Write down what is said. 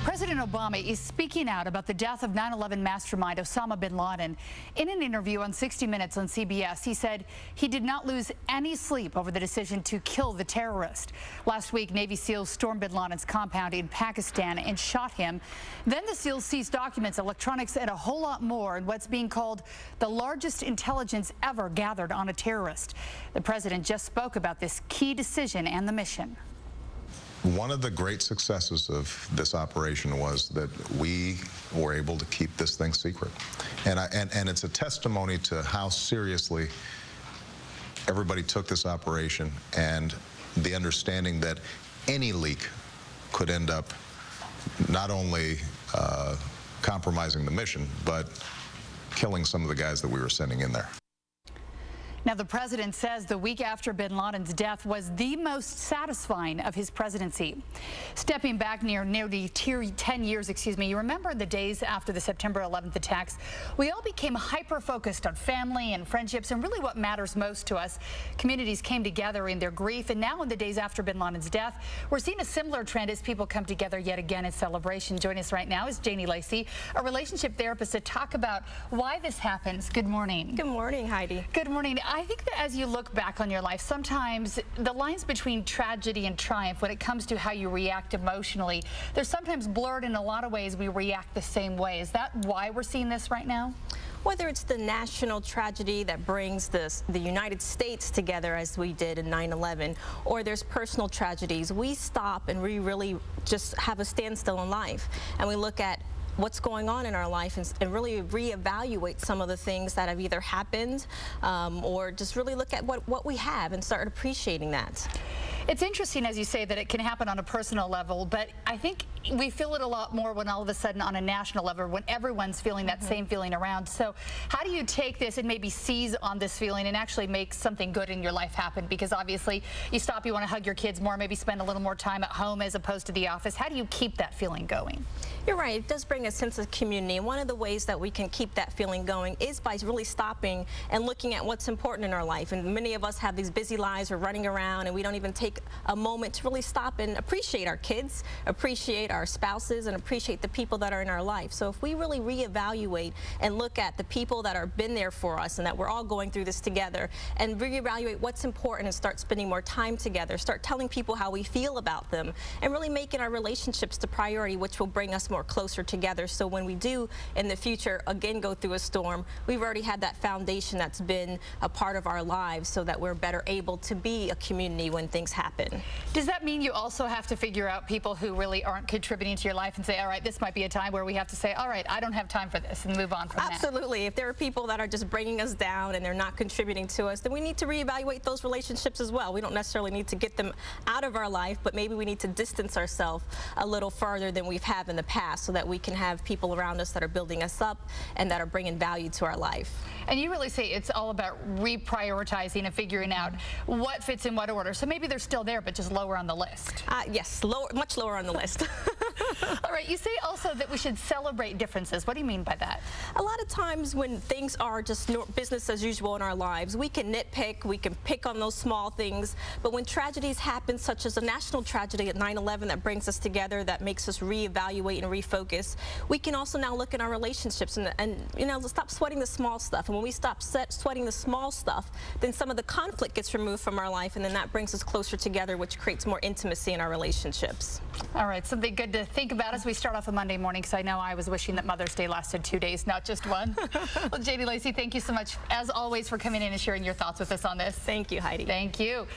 President Obama is speaking out about the death of 9/11 mastermind Osama bin Laden. In an interview on 60 Minutes on CBS, he said he did not lose any sleep over the decision to kill the terrorist. Last week, Navy SEALs stormed bin Laden's compound in Pakistan and shot him. Then the SEALs seized documents, electronics, and a whole lot more in what's being called the largest intelligence ever gathered on a terrorist. The president just spoke about this key decision and the mission. One of the great successes of this operation was that we were able to keep this thing secret. And it's a testimony to how seriously everybody took this operation and the understanding that any leak could end up not only compromising the mission, but killing some of the guys that we were sending in there. Now, the president says the week after bin Laden's death was the most satisfying of his presidency. Stepping back nearly 10 years, you remember the days after the September 11th attacks, we all became hyper-focused on family and friendships and really what matters most to us. Communities came together in their grief, and now in the days after bin Laden's death, we're seeing a similar trend as people come together yet again in celebration. Joining us right now is Janie Lacy, a relationship therapist, to talk about why this happens. Good morning. Good morning, Heidi. Good morning. I think that as you look back on your life, sometimes the lines between tragedy and triumph, when it comes to how you react emotionally, they're sometimes blurred. In a lot of ways, we react the same way. Is that why we're seeing this right now? Whether it's the national tragedy that brings the United States together as we did in 9/11, or there's personal tragedies, we stop and we really just have a standstill in life, and we look at what's going on in our life and really reevaluate some of the things that have either happened or just really look at what we have and start appreciating that. It's interesting, as you say, that it can happen on a personal level, but I think we feel it a lot more when all of a sudden on a national level, when everyone's feeling that same feeling around. So how do you take this and maybe seize on this feeling and actually make something good in your life happen? Because obviously you stop, you want to hug your kids more, maybe spend a little more time at home as opposed to the office. How do you keep that feeling going? You're right. It does bring a sense of community, and one of the ways that we can keep that feeling going is by really stopping and looking at what's important in our life. And many of us have these busy lives, we're running around, and we don't even take a moment to really stop and appreciate our kids, appreciate our spouses, and appreciate the people that are in our life. So if we really reevaluate and look at the people that are been there for us and that we're all going through this together, and reevaluate what's important and start spending more time together, start telling people how we feel about them, and really making our relationships the priority, which will bring us more closer together. So when we do in the future again go through a storm, we've already had that foundation that's been a part of our lives so that we're better able to be a community when things happen. Does that mean you also have to figure out people who really aren't contributing to your life and say, all right, this might be a time where we have to say, all right, I don't have time for this, and move on from that? Absolutely. If there are people that are just bringing us down and they're not contributing to us, then we need to reevaluate those relationships as well. We don't necessarily need to get them out of our life, but maybe we need to distance ourselves a little farther than we've had in the past so that we can have people around us that are building us up and that are bringing value to our life. And you really say it's all about reprioritizing and figuring out what fits in what order. So maybe they're still there, but just lower on the list. Yes, much lower on the list. All right, you say also that we should celebrate differences. What do you mean by that? A lot of times when things are just business as usual in our lives, we can nitpick, we can pick on those small things, but when tragedies happen, such as a national tragedy at 9/11 that brings us together, that makes us reevaluate and refocus, we can also now look at our relationships and you know, stop sweating the small stuff. And when we stop sweating the small stuff, then some of the conflict gets removed from our life, and then that brings us closer together, which creates more intimacy in our relationships. All right, something good to think about as we start off a Monday morning, because I know I was wishing that Mother's Day lasted 2 days, not just one. Well, Janie Lacy, thank you so much, as always, for coming in and sharing your thoughts with us on this. Thank you, Heidi. Thank you.